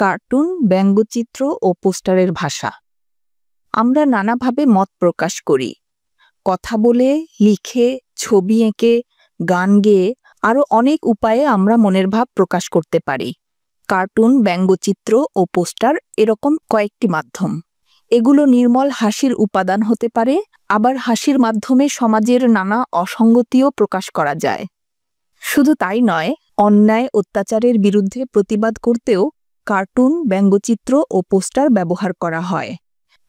Cartoon, ব্যঙ্গচিত্র ও পোস্টারের ভাষা। আমরা নানাভাবে মত প্রকাশ করি, কথা বলে, লিখে, ছবি এঁকে, গান গেয়ে আরও অনেক উপায়ে আমরা মনের ভাব প্রকাশ করতে পারি। কার্টুন, ব্যঙ্গচিত্র ও পোস্টার এরকম কয়েকটি মাধ্যম। এগুলো নির্মল হাসির উপাদান হতে পারে, আবার হাসির মাধ্যমে সমাজের নানা অসঙ্গতিও প্রকাশ করা যায়। শুধু তাই নয়, অন্যায় অত্যাচারের বিরুদ্ধে প্রতিবাদ করতেও কার্টুন, ব্যঙ্গচিত্র ও পোস্টার ব্যবহার করা হয়।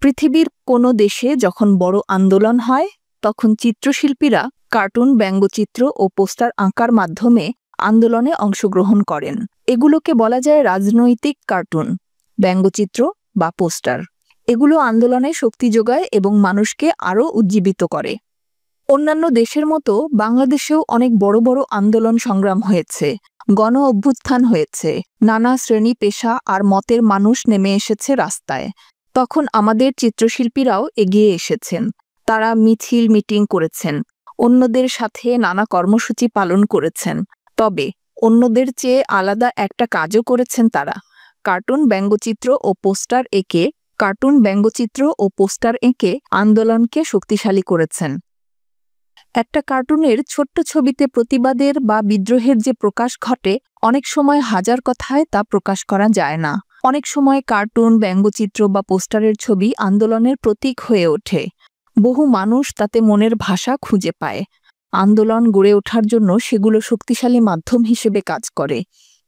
পৃথিবীর কোনো দেশে যখন বড় আন্দোলন হয়, তখন চিত্রশিল্পীরা কার্টুন, ব্যঙ্গচিত্র ও পোস্টার আঁকার মাধ্যমে আন্দোলনে অংশগ্রহণ করেন। এগুলোকে বলা যায় রাজনৈতিক কার্টুন, ব্যঙ্গচিত্র বা পোস্টার। এগুলো আন্দোলনে শক্তি যোগায় এবং মানুষকে আরও উজ্জীবিত করে। অন্যান্য দেশের মতো বাংলাদেশেও অনেক বড় বড় আন্দোলন সংগ্রাম হয়েছে, গণ অভ্যুত্থান হয়েছে, নানা শ্রেণী পেশা আর মতের মানুষ নেমে এসেছে রাস্তায়। তখন আমাদের চিত্রশিল্পীরাও এগিয়ে এসেছেন। তারা মিছিল মিটিং করেছেন, অন্যদের সাথে নানা কর্মসূচি পালন করেছেন। তবে অন্যদের চেয়ে আলাদা একটা কাজও করেছেন তারা। কার্টুন, ব্যঙ্গচিত্র ও পোস্টার এঁকে আন্দোলনকে শক্তিশালী করেছেন। একটা কার্টুনের ছোট্ট ছবিতে প্রতিবাদের বা বিদ্রোহের যে প্রকাশ ঘটে, অনেক সময় হাজার কথায় তা প্রকাশ করা যায় না। অনেক সময় কার্টুন, ব্যঙ্গচিত্র বা পোস্টারের ছবি আন্দোলনের প্রতীক হয়ে ওঠে। বহু মানুষ তাতে মনের ভাষা খুঁজে পায়। আন্দোলন গড়ে ওঠার জন্য সেগুলো শক্তিশালী মাধ্যম হিসেবে কাজ করে।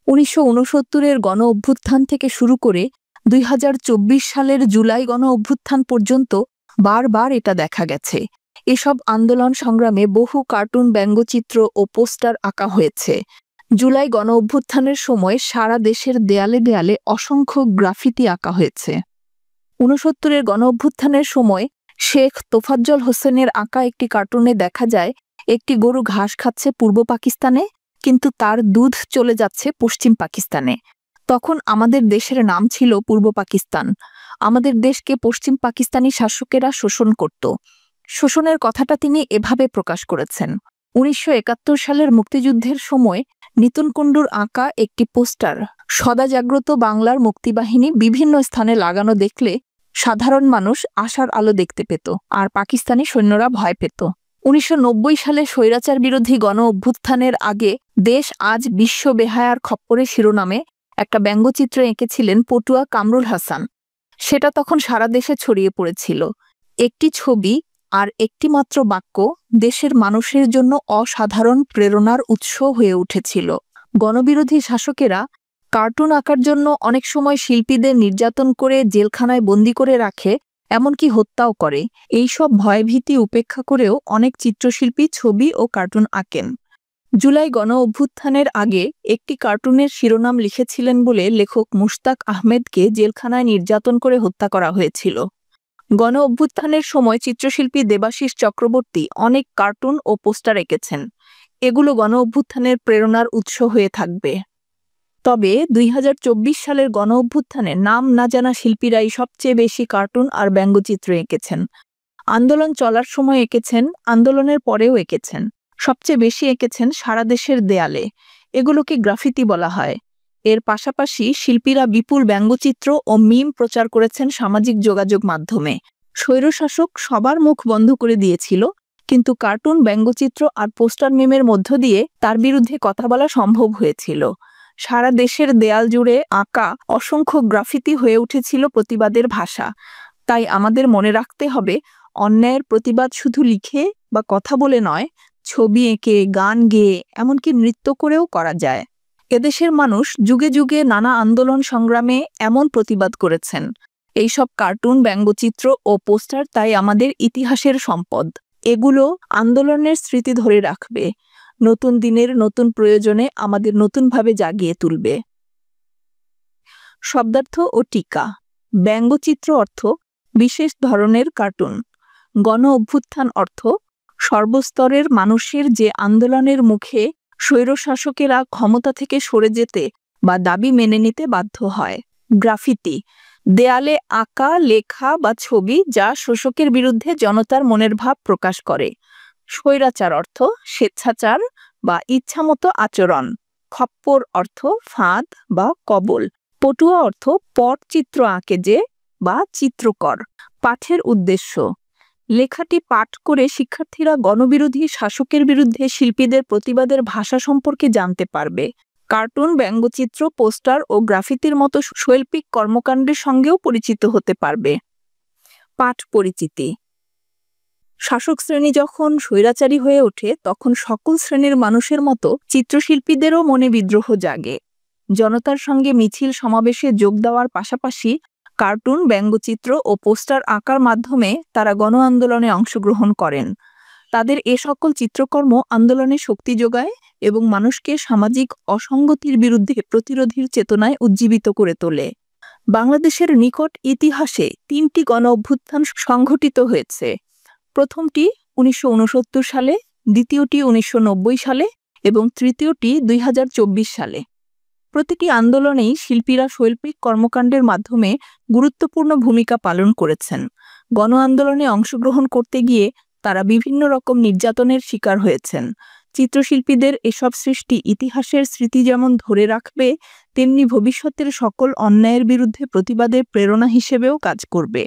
1969-এর গণ অভ্যুত্থান থেকে শুরু করে 2024 সালের জুলাই গণ অভ্যুত্থান পর্যন্ত বারবার এটা দেখা গেছে। এসব আন্দোলন সংগ্রামে বহু কার্টুন, ব্যঙ্গচিত্র ও পোস্টার আঁকা হয়েছে। জুলাই গণ অভ্যুত্থানের সময় সারা দেশের দেয়ালে দেয়ালে অসংখ্য গ্রাফিতি আঁকা হয়েছে। 69-এর গণ অভ্যুত্থানের সময় শেখ তোফাজ্জল হোসেনের আঁকা একটি কার্টুনে দেখা যায় একটি গরু ঘাস খাচ্ছে পূর্ব পাকিস্তানে, কিন্তু তার দুধ চলে যাচ্ছে পশ্চিম পাকিস্তানে। তখন আমাদের দেশের নাম ছিল পূর্ব পাকিস্তান। আমাদের দেশকে পশ্চিম পাকিস্তানি শাসকেরা শোষণ করত। শোষণের কথাটা তিনি এভাবে প্রকাশ করেছেন। 1971 সালের মুক্তিযুদ্ধের সময় নিতুন কুণ্ডুর আঁকা একটি পোস্টার সদা জাগ্রত বাংলার মুক্তিবাহিনী বিভিন্ন স্থানে লাগানো দেখলে সাধারণ মানুষ আশার আলো দেখতে পেত, আর পাকিস্তানি সৈন্যরা ভয় পেত। 1990 সালে স্বৈরাচার বিরোধী গণ অভ্যুত্থানের আগে দেশ আজ বিশ্ব বেহায়ার খপ্পরে শিরোনামে একটা ব্যঙ্গচিত্র এঁকেছিলেন পটুয়া কামরুল হাসান। সেটা তখন সারা দেশে ছড়িয়ে পড়েছিল। একটি ছবি আর একটি মাত্র বাক্য দেশের মানুষের জন্য অসাধারণ প্রেরণার উৎস হয়ে উঠেছিল। গণবিরোধী শাসকেরা কার্টুন আঁকার জন্য অনেক সময় শিল্পীদের নির্যাতন করে জেলখানায় বন্দি করে রাখে, এমনকি হত্যাও করে। এইসব ভয়ভীতি উপেক্ষা করেও অনেক চিত্রশিল্পী ছবি ও কার্টুন আঁকেন। জুলাই গণ অভ্যুত্থানের আগে একটি কার্টুনের শিরোনাম লিখেছিলেন বলে লেখক মুশতাক আহমেদকে জেলখানায় নির্যাতন করে হত্যা করা হয়েছিল। গণ অভ্যুত্থানের সময় চিত্রশিল্পী দেবাশিস চক্রবর্তী অনেক কার্টুন ও পোস্টার এঁকেছেন। এগুলো গণ অভ্যুত্থানের প্রেরণার উৎস হয়ে থাকবে। তবে 2024 সালের গণ অভ্যুত্থানে নাম না জানা শিল্পীরাই সবচেয়ে বেশি কার্টুন আর ব্যঙ্গচিত্র এঁকেছেন। আন্দোলন চলার সময় এঁকেছেন, আন্দোলনের পরেও এঁকেছেন। সবচেয়ে বেশি এঁকেছেন সারা দেশের দেয়ালে। এগুলোকে গ্রাফিতি বলা হয়। এর পাশাপাশি শিল্পীরা বিপুল ব্যঙ্গচিত্র ও মিম প্রচার করেছেন সামাজিক যোগাযোগ মাধ্যমে। স্বৈরশাসক সবার মুখ বন্ধ করে দিয়েছিল, কিন্তু কার্টুন, ব্যঙ্গচিত্র আর পোস্টার মিমের মধ্য দিয়ে তার বিরুদ্ধে কথা বলা সম্ভব হয়েছিল। সারা দেশের দেয়াল জুড়ে আঁকা অসংখ্য গ্রাফিতি হয়ে উঠেছিল প্রতিবাদের ভাষা। তাই আমাদের মনে রাখতে হবে, অন্যায়ের প্রতিবাদ শুধু লিখে বা কথা বলে নয়, ছবি এঁকে, গান গেয়ে, এমনকি নৃত্য করেও করা যায়। এদেশের মানুষ যুগে যুগে নানা আন্দোলন সংগ্রামে এমন প্রতিবাদ করেছেন। এইসব কার্টুন, ব্যঙ্গচিত্র ও পোস্টার তাই আমাদের ইতিহাসের সম্পদ। এগুলো আন্দোলনের স্মৃতি ধরে রাখবে, নতুন দিনের নতুন প্রয়োজনে আমাদের নতুনভাবে জাগিয়ে তুলবে। শব্দার্থ ও টিকা। ব্যঙ্গচিত্র অর্থ বিশেষ ধরনের কার্টুন। গণ অভ্যুত্থান অর্থ সর্বস্তরের মানুষের যে আন্দোলনের মুখে স্বৈরশাসকেরা ক্ষমতা থেকে সরে যেতে বা দাবি মেনে নিতে বাধ্য হয়। গ্রাফিতি দেয়ালে আঁকা, লেখা বা ছবি যা শোষকের বিরুদ্ধে জনতার মনের ভাব প্রকাশ করে। স্বৈরাচার অর্থ স্বেচ্ছাচার বা ইচ্ছামতো আচরণ। খপ্পর অর্থ ফাঁদ বা কবল। পটুয়া অর্থ পটচিত্র আঁকে যে বা চিত্রকর। পাঠের উদ্দেশ্য, লেখাটি পাঠ করে শিক্ষার্থীরা গণবিরোধী শাসকের বিরুদ্ধে শিল্পীদের প্রতিবাদের ভাষা সম্পর্কে জানতে পারবে। কার্টুন, ব্যঙ্গচিত্র, পোস্টার ও গ্রাফিতির মতো শৈল্পিক কর্মকাণ্ডের সঙ্গেও পরিচিত হতে পারবে। পাঠ পরিচিতি, শাসক শ্রেণী যখন স্বৈরাচারী হয়ে ওঠে তখন সকল শ্রেণীর মানুষের মতো চিত্রশিল্পীদেরও মনে বিদ্রোহ জাগে। জনতার সঙ্গে মিছিল সমাবেশে যোগ দেওয়ার পাশাপাশি কার্টুন, ব্যঙ্গচিত্র ও পোস্টার আঁকার মাধ্যমে তারা গণ আন্দোলনে অংশগ্রহণ করেন। তাদের এ সকল চিত্রকর্ম আন্দোলনে শক্তি যোগায় এবং মানুষকে সামাজিক অসঙ্গতির বিরুদ্ধে প্রতিরোধের চেতনায় উজ্জীবিত করে তোলে। বাংলাদেশের নিকট ইতিহাসে 3টি গণ অভ্যুত্থান সংঘটিত হয়েছে। প্রথমটি 1969 সালে, দ্বিতীয়টি 1990 সালে এবং তৃতীয়টি 2024 সালে। প্রতিটি আন্দোলনেই শিল্পীরা শৈল্পিক কর্মকাণ্ডের মাধ্যমে গুরুত্বপূর্ণ ভূমিকা পালন করেছেন। গণ আন্দোলনে অংশগ্রহণ করতে গিয়ে তারা বিভিন্ন রকম নির্যাতনের শিকার হয়েছেন। চিত্রশিল্পীদের এসব সৃষ্টি ইতিহাসের স্মৃতি যেমন ধরে রাখবে, তেমনি ভবিষ্যতের সকল অন্যায়ের বিরুদ্ধে প্রতিবাদের প্রেরণা হিসেবেও কাজ করবে।